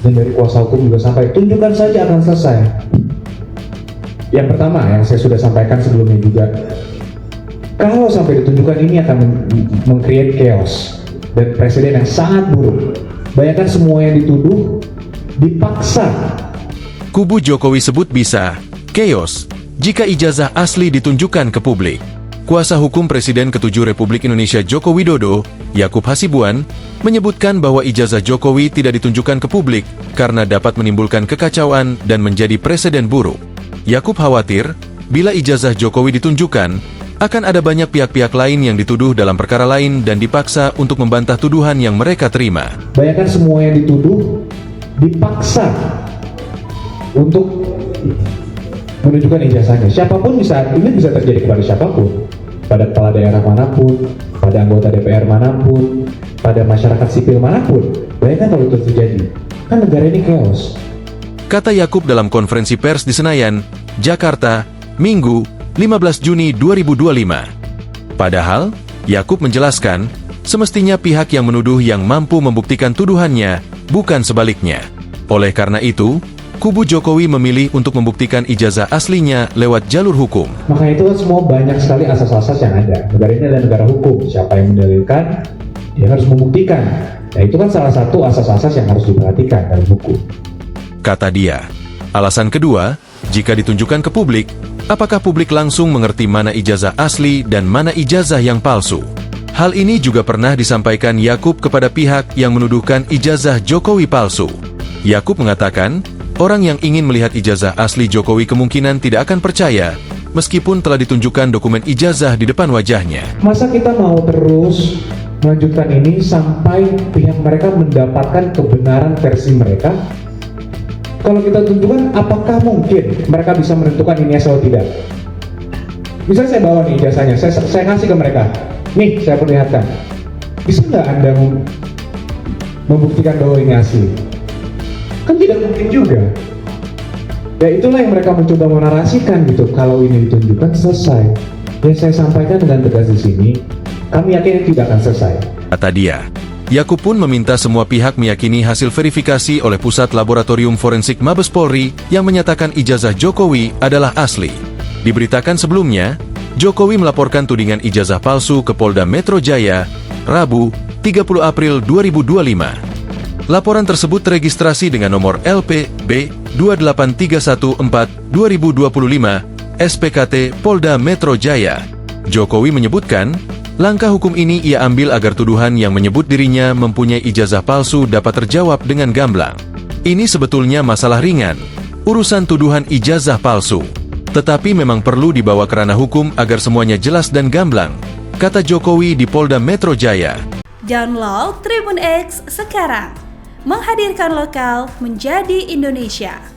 dan dari kuasa hukum juga sampai tunjukkan saja akan selesai. Yang pertama yang saya sudah sampaikan sebelumnya juga, kalau sampai ditunjukkan ini akan meng-create chaos dan presiden yang sangat buruk. Bayangkan semua yang dituduh dipaksa. Kubu Jokowi sebut bisa chaos jika ijazah asli ditunjukkan ke publik. Kuasa hukum Presiden ke-7 Republik Indonesia Joko Widodo, Yakub Hasibuan, menyebutkan bahwa ijazah Jokowi tidak ditunjukkan ke publik karena dapat menimbulkan kekacauan dan menjadi presiden buruk. Yakub khawatir, bila ijazah Jokowi ditunjukkan, akan ada banyak pihak-pihak lain yang dituduh dalam perkara lain dan dipaksa untuk membantah tuduhan yang mereka terima. Bayangkan semua yang dituduh dipaksa untuk menunjukkan ijazahnya. Siapapun ini bisa terjadi kepada siapapun, pada kepala daerah manapun, pada anggota DPR manapun, pada masyarakat sipil manapun. Bayangkan kalau itu terjadi, kan negara ini chaos. Kata Yakub dalam konferensi pers di Senayan, Jakarta, Minggu, 15 Juni 2025. Padahal, Yakub menjelaskan, semestinya pihak yang menuduh yang mampu membuktikan tuduhannya, bukan sebaliknya. Oleh karena itu, kubu Jokowi memilih untuk membuktikan ijazah aslinya lewat jalur hukum. Maka itu kan semua banyak sekali asas-asas yang ada. Negara ini adalah negara hukum. Siapa yang mendalilkan, dia harus membuktikan. Nah itu kan salah satu asas-asas yang harus diperhatikan dalam hukum. Kata dia. Alasan kedua, jika ditunjukkan ke publik, apakah publik langsung mengerti mana ijazah asli dan mana ijazah yang palsu? Hal ini juga pernah disampaikan Yakub kepada pihak yang menuduhkan ijazah Jokowi palsu. Yakub mengatakan, orang yang ingin melihat ijazah asli Jokowi kemungkinan tidak akan percaya, meskipun telah ditunjukkan dokumen ijazah di depan wajahnya. Masa kita mau terus melanjutkan ini sampai pihak mereka mendapatkan kebenaran versi mereka? Kalau kita tunjukkan, apakah mungkin mereka bisa menentukan ini asal tidak? Misalnya saya bawa nih ijazahnya, saya ngasih ke mereka. Nih, saya perlihatkan. Bisa nggak Anda membuktikan bahwa ini asli? Kan tidak mungkin juga. Ya itulah yang mereka mencoba menarasikan gitu. Kalau ini ditunjukkan selesai. Yang saya sampaikan dengan tegas di sini, kami yakin tidak akan selesai. Kata dia. Yakub pun meminta semua pihak meyakini hasil verifikasi oleh Pusat Laboratorium Forensik Mabes Polri yang menyatakan ijazah Jokowi adalah asli. Diberitakan sebelumnya, Jokowi melaporkan tudingan ijazah palsu ke Polda Metro Jaya, Rabu, 30 April 2025. Laporan tersebut teregistrasi dengan nomor LPB 28314-2025 SPKT Polda Metro Jaya. Jokowi menyebutkan, langkah hukum ini ia ambil agar tuduhan yang menyebut dirinya mempunyai ijazah palsu dapat terjawab dengan gamblang. Ini sebetulnya masalah ringan, urusan tuduhan ijazah palsu. Tetapi memang perlu dibawa ke ranah hukum agar semuanya jelas dan gamblang, kata Jokowi di Polda Metro Jaya. Download Tribun X sekarang, menghadirkan lokal menjadi Indonesia.